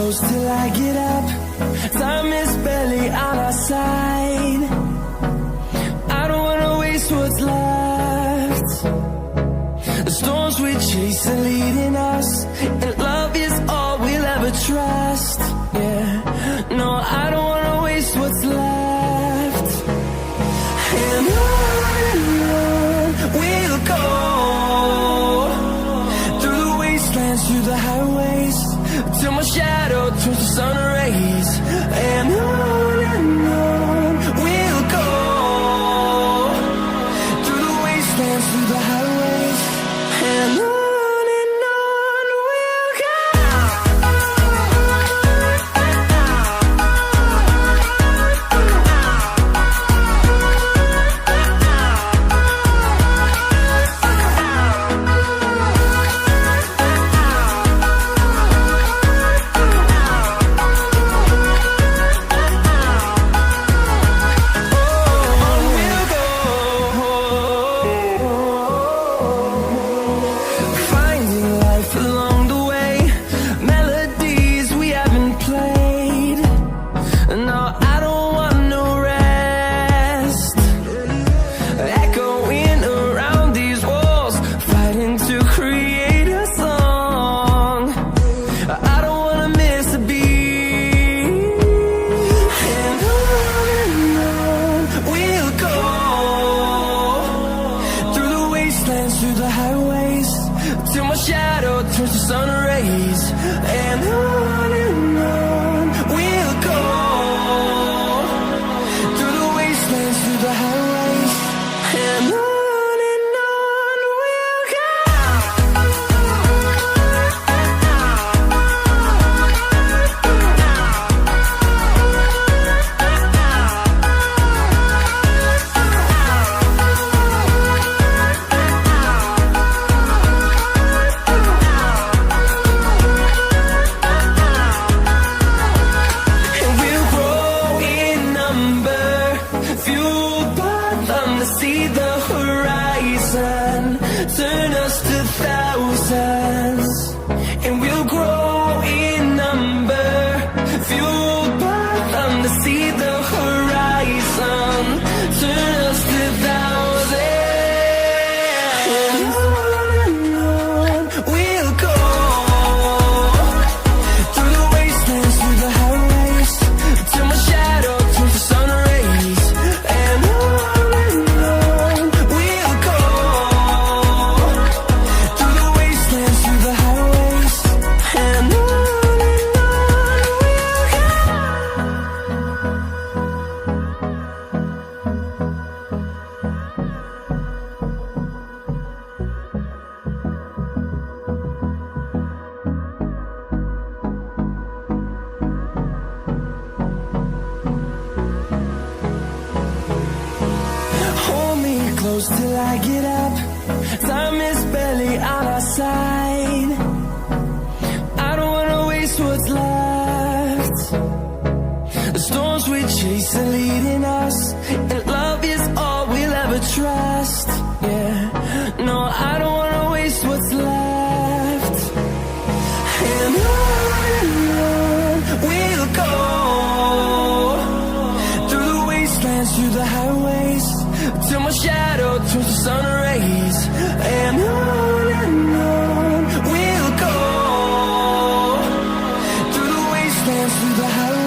close till I get up. Time is barely on our side. I don't wanna waste what's left. The storms we chase are leading us, and love is all we'll ever trust. Yeah, no, I don't wanna waste what's left. And on we'll go, through the wastelands, through the highways, till my shadow turns to sun rays. And on we'll go, through the wastelands, through the highways, and on we'll go. Through the highways, till my shadow turns to sun rays. And on we'll go, through the wastelands, through the highways, and on we'll go. See the horizon, turn us to thousands, and we'll grow in number, fueled by them to see the horizon, turn us to thousands. And on we'll go, through the wastelands, through the highways, till my shadow turns to sun rays. And close till I get up. Time is barely on our side. I don't wanna waste what's left. The storms we chase are leading us, and love is all we'll ever trust. Yeah, no, I don't wanna waste what's left. And on we'll go, through the wastelands, through the highways, till my shadow turns to sun rays. And on we'll go, through the wastelands, through the highways.